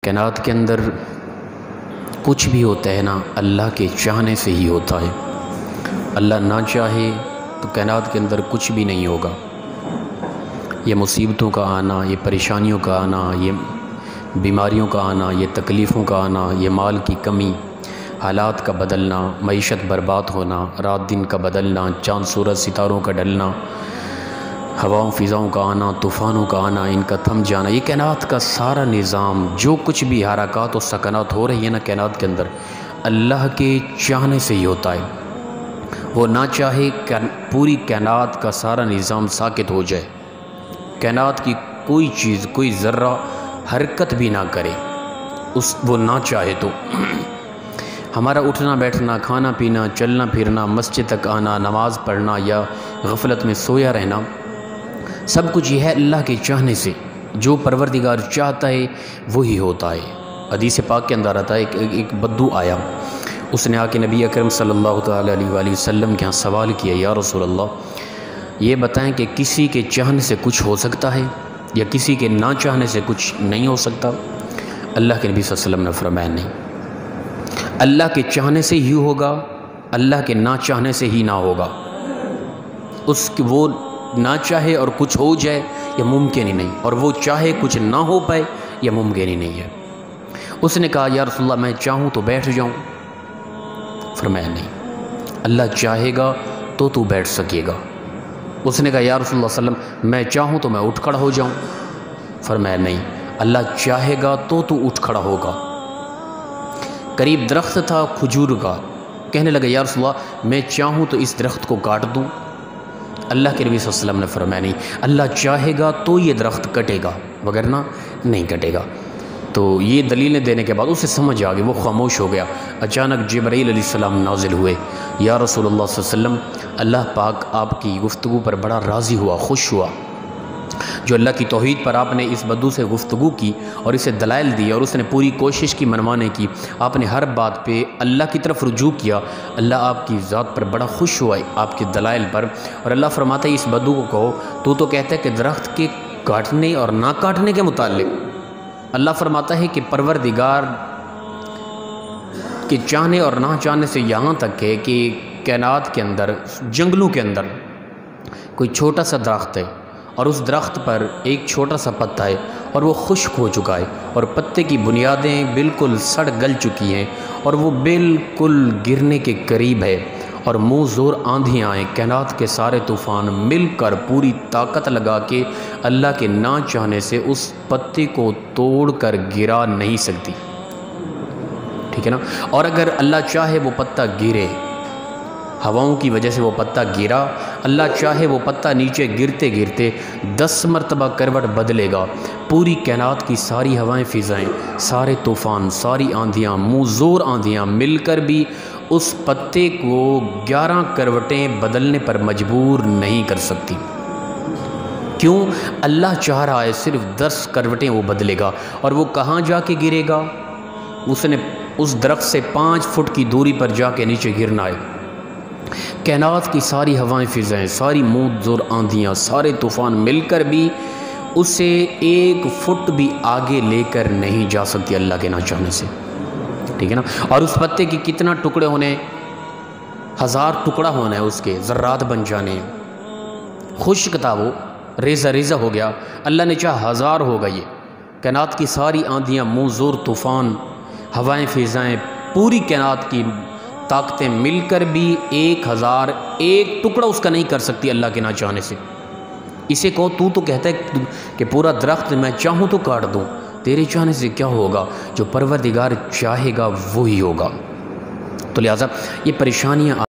کائنات کے اندر کچھ بھی ہوتا ہے نا اللہ کے چاہنے سے ہی ہوتا ہے۔ اللہ نہ چاہے تو کائنات کے اندر کچھ بھی نہیں ہوگا۔ یہ مصیبتوں کا آنا، یہ پریشانیوں کا آنا، یہ بیماریوں کا آنا، یہ تکلیفوں کا آنا، یہ مال کی کمی، حالات کا بدلنا، معیشت برباد ہونا، رات دن کا بدلنا، چاند سورج ستاروں کا ڈلنا، ہواؤں فضاؤں کا آنا، طوفانوں کا آنا، ان کا تھم جانا، یہ کائنات کا سارا نظام، جو کچھ بھی حرکات و سکنات ہو رہی ہے نا کائنات کے اندر، اللہ کے چاہنے سے ہی ہوتا ہے۔ وہ نہ چاہے پوری کائنات کا سارا نظام ساکت ہو جائے، کائنات کی کوئی چیز، کوئی ذرہ حرکت بھی نہ کرے، وہ نہ چاہے تو ہمارا اٹھنا بیٹھنا، کھانا پینا، چلنا پھرنا، مسجد تک آنا، نماز پڑھنا یا غفلت میں سویا رہنا، سب کچھ یہ ہے اللہ کے چاہنے سے۔ جو پروردگار چاہتا ہے وہی ہوتا ہے۔ حدیث پاک کے اندر آتا ہے ایک بدو آیا، اس نے آ کے نبی اکرم صلی اللہ تعالیٰ علیہ وآلہ وسلم کے ہاں سوال کیا، یا رسول اللہ یہ بتائیں کہ کسی کے چاہنے سے کچھ ہو سکتا ہے یا کسی کے نہ چاہنے سے کچھ نہیں ہو سکتا؟ اللہ کے نبی صلی اللہ علیہ وسلم نے فرمایا نہیں، اللہ کے چاہنے سے ہی ہوگا، اللہ کے نہ چاہنے سے ہی نہ ہوگا۔ وہ نہ چاہے اور کچھ ہو جائے یہ ممکن ہی نہیں، اور وہ چاہے کچھ نہ ہو پائے یہ ممکن ہی نہیں ہے۔ اس نے کہا یا رسول اللہ میں چاہوں تو بیٹھ جاؤں؟ فرمایا نہیں، اللہ چاہے گا تو بیٹھ سکے گا۔ اس نے کہا یا رسول اللہ صلی اللہ علیہ وسلم میں چاہوں تو میں اٹھ کھڑا ہو جاؤں؟ فرمایا نہیں، اللہ چاہے گا تو اٹھ کھڑا ہوگا۔ قریب درخت تھا کھجور کا، کہنے لگا یا رسول اللہ میں چاہوں تو اس درخت کو کاٹ دوں؟ اللہ کے نبی صلی اللہ علیہ وسلم نے فرمایا نہیں، اللہ چاہے گا تو یہ درخت کٹے گا وگرنہ نہیں کٹے گا۔ تو یہ دلیلیں دینے کے بعد اسے سمجھ آ گئی، وہ خاموش ہو گیا۔ اچانک جبرائیل علیہ السلام نازل ہوئے، یا رسول اللہ صلی اللہ علیہ وسلم اللہ پاک آپ کی گفتگو پر بڑا راضی ہوا، خوش ہوا۔ جو اللہ کی توحید پر آپ نے اس بدو سے گفتگو کی اور اسے دلائل دی اور اس نے پوری کوشش کی منوانے کی، آپ نے ہر بات پہ اللہ کی طرف رجوع کیا، اللہ آپ کی ذات پر بڑا خوش ہوا آپ کے دلائل پر۔ اور اللہ فرماتا ہے اس بدو کو کہو، تو کہتا ہے کہ درخت کے کاٹنے اور نہ کاٹنے کے متعلق اللہ فرماتا ہے کہ پروردگار کے چاہنے اور نہ چاہنے سے یہاں تک ہے کہ کائنات کے اندر، جنگلوں کے اندر کوئی چھوٹا سا درخت ہے اور اس درخت پر ایک چھوٹا سا پتا ہے اور وہ خشک ہو چکا ہے اور پتے کی بنیادیں بالکل سڑ گل چکی ہیں اور وہ بالکل گرنے کے قریب ہے، اور منہ زور آندھیاں آئیں، کائنات کے سارے طوفان مل کر پوری طاقت لگا کے اللہ کے نہ چاہنے سے اس پتے کو توڑ کر گرا نہیں سکتی، ٹھیک ہے نا؟ اور اگر اللہ چاہے وہ پتا گرے، ہواؤں کی وجہ سے وہ پتا گرا، اللہ چاہے وہ پتا نیچے گرتے گرتے 10 مرتبہ کروٹ بدلے گا، پوری کائنات کی ساری ہوائیں فضائیں، سارے طوفان، ساری آندھیاں، منہ زور آندھیاں مل کر بھی اس پتے کو 11 کروٹیں بدلنے پر مجبور نہیں کر سکتی۔ کیوں؟ اللہ چاہ رہا ہے صرف 10 کروٹیں وہ بدلے گا، اور وہ کہاں جا کے گرے گا؟ اس نے اس درخت سے 5 فٹ کی دوری پر جا کے نیچے گرنا ہے۔ کائنات کی ساری ہوائیں فضائیں، ساری موت زور آندھیاں، سارے طوفان مل کر بھی اسے 1 فٹ بھی آگے لے کر نہیں جا سکتی اللہ کے نہ چاہنے سے، ٹھیک ہے نا؟ اور اس پتے کی کتنا ٹکڑے ہونے، 1000 ٹکڑا ہونا ہے، اس کے ذرات بن جانے، خشک تھا وہ، ریزہ ریزہ ہو گیا، اللہ نے چاہا 1000 ہو گئی۔ کائنات کی ساری آندھیاں، منہ زور طوفان، ہوائیں فضائیں، پوری کائنات کی طاقتیں مل کر بھی 1000 ایک ٹکڑا اس کا نہیں کر سکتی اللہ کے نہ چاہنے سے۔ اسے کہو تو کہتا ہے کہ پورا درخت میں چاہوں تو کاٹ دوں، تیرے چاہنے سے کیا ہوگا؟ جو پروردگار چاہے گا وہی ہوگا۔ تو لہٰذا یہ پریشانیاں